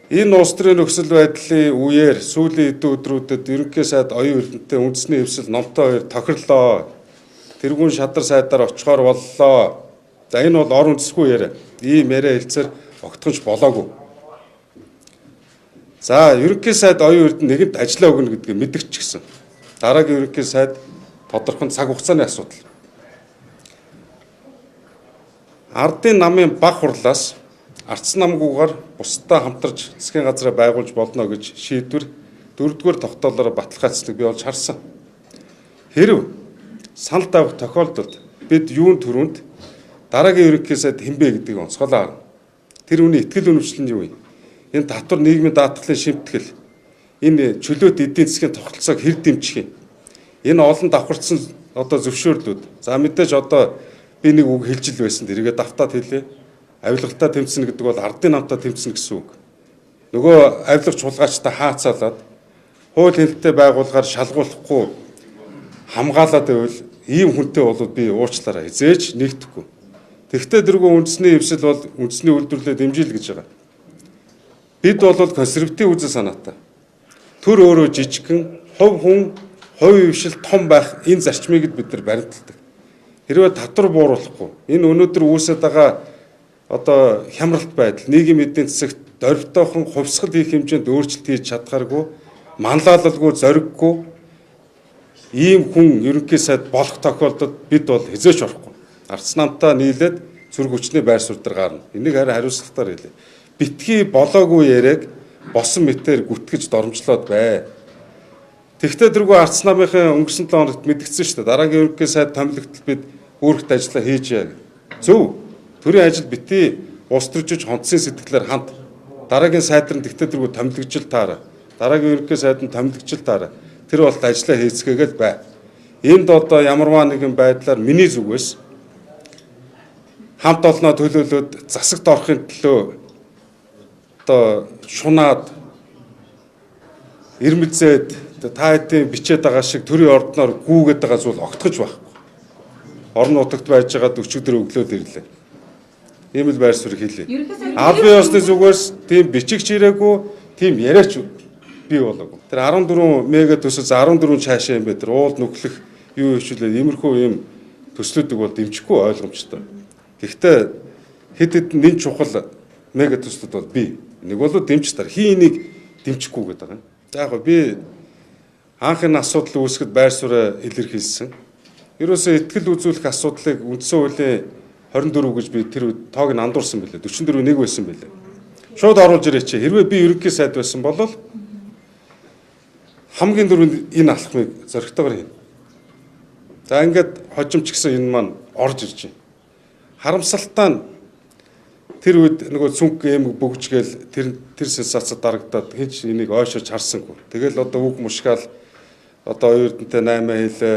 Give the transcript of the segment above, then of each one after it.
Энэ улс төрийн нөхцөл байдлын үеэр сүүлийн хэдэн өдрүүдэд ерөнхий сайд оюун эрдэнэтэй үндэсний хэвсэл номтой хоёр тохирлоо. Тэргүүн шадар сайдаар очихоор боллоо. За энэ бол ор үндэсгүй яриа. Ийм яриа хэлцээр огтхонч болоогүй. За ерөнхий сайд оюун эрдэнэ нэгэнд ажиллаа өгнө гэдгийг мэдгч гисэн. Дараагийн ерөнхий сайд тодорхой цаг хугацааны асуудал. Ардын намын баг хурлаас Ардсан намгүйгээр бусдаа хамтарч засгийн газраа байгуулж болно гэж шийдвэр 4-р тогтоолоор баталгаажсныг би олж харсан. Хэрв санал тавих тохиолдолд бид юун төрөнд дараагийн ерөнхий сайд хинбэ гэдгийг онцгойлоо. Тэр үний итгэл үнэмшил нь юу юм? Энэ татвар нийгмийн даатгалын шимтгэл, энэ чөлөөт эдийн засгийн тогтолцоог хэр дэмжих юм? Энэ олон давхарцсан одоо зөвшөөрлүүд. За мэдээж одоо би нэг үг хэлж ил байсан. Тэргээ давтаад хэлээ. Авилгалтаа тэмцэнэ гэдэг бол ардын намтаа тэмцэнэ гэсэн үг. Нөгөө авилгач чуулгаачтай хаацаалаад хууль хэлэлттэй байгуулгаар шалгуулахгүй хамгаалаад байвал ийм хүнтэй бол би уучлаарай. Хизээч нэгдэхгүй. Тэгвэл дэргүү үндэсний хөвсөл бол үндэсний үйлдвэрлэлээ дэмжил гэж байгаа. Бид бол консерватив үзэл санаатай. Төр өөрөө жижигхэн, хувь хүн, хувь хөвшил том байх энэ зарчмыг бид нар баримталдаг. Хэрвээ татвар бууруулахгүй энэ өнөөдөр үүсэж байгаа одоо хямралт байдал, нийгмийн эдийн засагт дорвитойхон хувьсгал хийх хэмжээнд өөрчлөлт хийж чадхааргүй, манлайлалгүй, зориггүй ийм хүн ерөнхий сайд болох тохиолдолд бид бол хизээч орохгүй. Ардсан намтаа нийлээд зүрх хүчний байр суурь дээр гарна. Энийг хариуцлагатаар хэлээ. Битгий болоогүй яриаг босон мэтээр гүтгэж дормжлоод бай. Тэгвэл дэргүй ардсан намынхаа өнгөрсөн 7 хоногт мэдгдсэн шүү дээ. Дараагийн ерөнхий сайд томилогтол бид үүрэгт ажиллаа хийж яа. Зөв. Төрийн ажил битгий улс төрчиж хонцсон сэтгэлээр ханд. Дараагийн сайдрын тэгтээ дэргүй томилогжил таараа. Дараагийн ерөнхий сайдын томилогжил таараа. Тэр болт ажиллаа хийцгээгээл бай. Энд одоо ямарваа нэгэн байдлаар миний зүгээс хамт олноо төлөөлөөд засагт орохын төлөө одоо шунаад ирмэлзээд та хэдийн бичээд байгаа шиг төрийн ордноор гүүгээд байгаа зүйл огтхож байхгүй. Орон нутагт байж байгаа 40 өглөөд ирлээ. Ийм л байр суурь хийлээ. Аль бие усны зүгээс тийм бичигч ирээгүй, тийм яриач бий болоогүй. Тэр 14 мега төсөс 14 цаашаа юм бэ. Тэр уул нүхлэх юу хвчлээ иймэрхүү юм төслүүдийг бол дэмжихгүй ойлгомжтой. Гэхдээ хэд хэдэн нэн чухал мега төслүүд бол бий. Нэг бол дэмжиж таар энийг дэмжихгүй гэдэг юм. За яг би анхны асуудал үүсгэхэд байр сууриа илэрхийлсэн. Ерөөсөө ихтгэл үзүүлэх асуудлыг үндсэн хуулийн 24 гэж би тэр тоог нь андуурсан билээ. 44 нэг байсан билээ. Шууд оруулж ирээч. Хэрвээ би ерөнхий сайд байсан бол хамгийн дөрөнд энэ алхмыг зөрөгтэйгээр хийнэ. За ингээд хожимч гэсэн энэ маань орж ирж байна. Харамсалтай нь тэр үед нөгөө цүнх эм бөгжгээл тэр сенсацад дарагдаад хинч энийг ойшож харсангүй. Тэгэл одоо үг мушгаал одоо оюутантай 8 хэлээ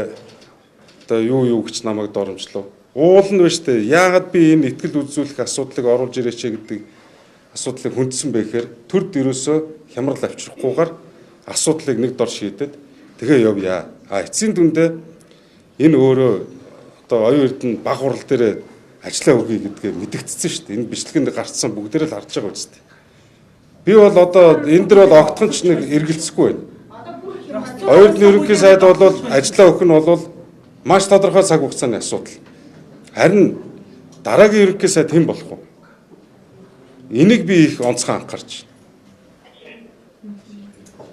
одоо юу гэж намайг доромжлоо. Уул нь байна штэ. Яагаад би энэ ихтгэл үзүүлэх асуудлыг оруулж ирээч гэдэг асуудлыг хүндсэн бэ гэхээр төрд ерөөсөө хямрал авчрахгүйгээр асуудлыг нэг дор шийдэд тэгээ явъя. Эцсийн дүндээ энэ өөрөө одоо оюун эрдэнэ баг хурал дээр ажиллаа өгье гэдгээ мэдэгдсэн шүү дээ. Энэ бичлэгэнд гарцсан бүгдээрээ л харж байгаа үст. Би бол одоо энэ дэр бол огтхонч нэг эргэлзэхгүй байна. Оюун эрдэнэ ерөнхий сайд бол ажиллаа өгөх нь бол маш тодорхой цаг хугацааны асуудал. Харин дараагийн ерөнхий сайд хэн болох вэ? Энийг би их онцгой анхаарч байна.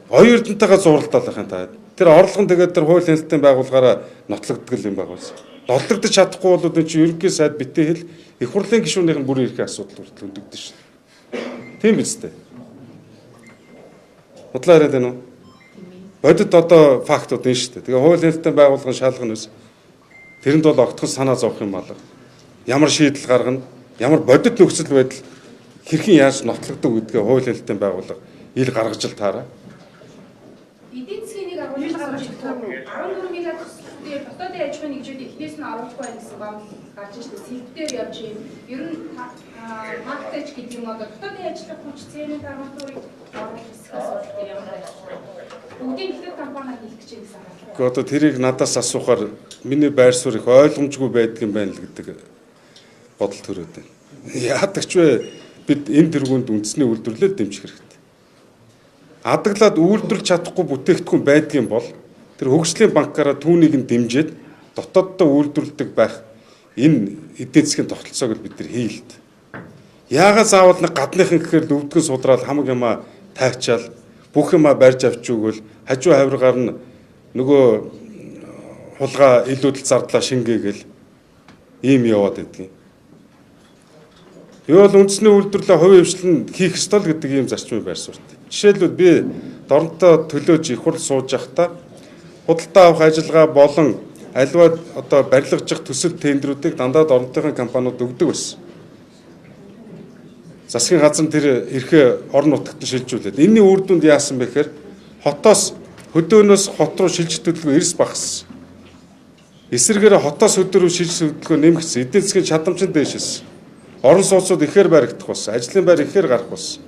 Оюун эрдэнэтэйгээ зуралдаалах юм та. Тэр орлого нь тэгээд тэр хууль хэлэлтийн байгууллагаараа нотлогддог юм байгаас. Долдогдож чадахгүй бол энэ чинь ерөнхий сайд битээ хэл их хурлын гишүүнийх нь бүрийн эрхийн асуудал хүртэл өндөгдөн шин. Тийм биз дээ. Бодлоо яриад байна уу? Бодит одоо фактууд энэ шүү дээ. Тэгээ хууль хэлэлтийн байгууллагын шалгах нь тэрэнд бол огтхон санаа зовох юм алга. Ямар шийдэл гаргана, ямар бодит нөхцөл байдал хэрхэн яаж нотлогддог гэдгээ хууль хэлэлтийн байгууллага ил гаргаж л таараа. Эдийн засгийн нэг агуулга гаргаж ирсэн. 14 миллиард төслүүдээр дотоодын аж ахуйн нэгжүүд эхнээс нь оруулахгүй байх гэсэн гомдол гарч ирсэн. Сэлбээр явж юм. Ер нь маркетинг гэдэг юм одоо дотоодын ажлын хүч цэний гаргалтуудыг оруулах хэсгээс бол ямар байх вэ? Бүгдийн ихтэй компани хийх гэж байсан. Гэхдээ одоо тэрийг надаас асуухаар миний байр суурь их ойлгомжгүй байдаг юм байна л гэдэг бодол төрөөд байна. Яадаг ч вэ бид энэ тэргуунд үндэсний үйлдвэрлэлд дэмжих хэрэгтэй. адаглаад үйлдвэрлэж чадахгүй бүтээгдэхүүн байдгийн бол тэр хөгжлийн банкаараа түүнийг нь дэмжиж дотооддоо үйлдвэрлэдэг байх энэ эдийн засгийн тогтолцоог бид нар хийлд. Яагаад заавал нэг гадныхан гэхээр өвдгөн судраад хамаг юмаа тайвчаал бүх юмаа барьж авч өгвөл хажуу хавиргаар нь нөгөө хулгай илүүдэл зардлаа шингээгээл ийм яваад байдгийг. Юу бол үндэсний үйлдвэрлэлээ хувийн хвшлэн хийх ёстой л гэдэг ийм зарчмыг байр суурьтай. Жишээлбэл би доронтой төлөөж их хурл сууж явахдаа худалдаа авах ажиллагаа болон аливаа одоо барилгажих төсөл тендерүүдийг дандаа доронтойхон компаниуд өгдөг байсан. Засгийн газар нь тэр эрхээ орон нутагт шилжүүлээд энэний үр дүнд яасан бэ гэхээр хотоос хөдөөнөөс хот руу шилжих төлөвлөгөө эрс багассан. Эсвэргээр хотоос хөдөө рүү шилжих төлөвлөгөө нэмэгдсэн. Эдийн засгийн чадамжинд дээшсэн. Орон сууцуд ихээр баригдах болсон. Ажлын байр ихээр гарах болсон.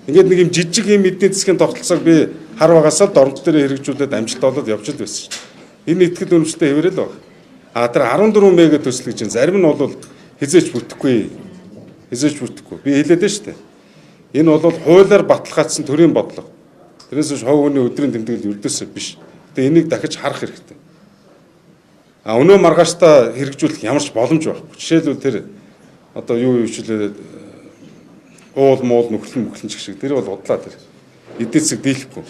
Ингээд нэг юм жижиг юм эдийн засгийн тогтолцоог би хар багасаа дорнт дээр хэрэгжүүлээд амжилттай болоод явж л байсан. Энэ итгэл үнэмштэй хэврэл баг. Тэр 14 мега төсөл гэж зарим нь бол хизээч бүтэхгүй. Би хэлээд байна шүү дээ. Энэ бол хуулиар баталгаажсан төрийн бодлого. Тэрнээс биш хувь хүний өдрийн тэмдэглэл өрдөөсөө биш. Тэгээ энийг дахиж харах хэрэгтэй. Өнөө маргааштай хэрэгжүүлэх ямар ч боломж байхгүй. Жишээлбэл тэр одоо юу хвчлээ уул муул нүхлэн ч гэх шиг тэр бол удлаа тэр. Эдийн засаг дийлэхгүй.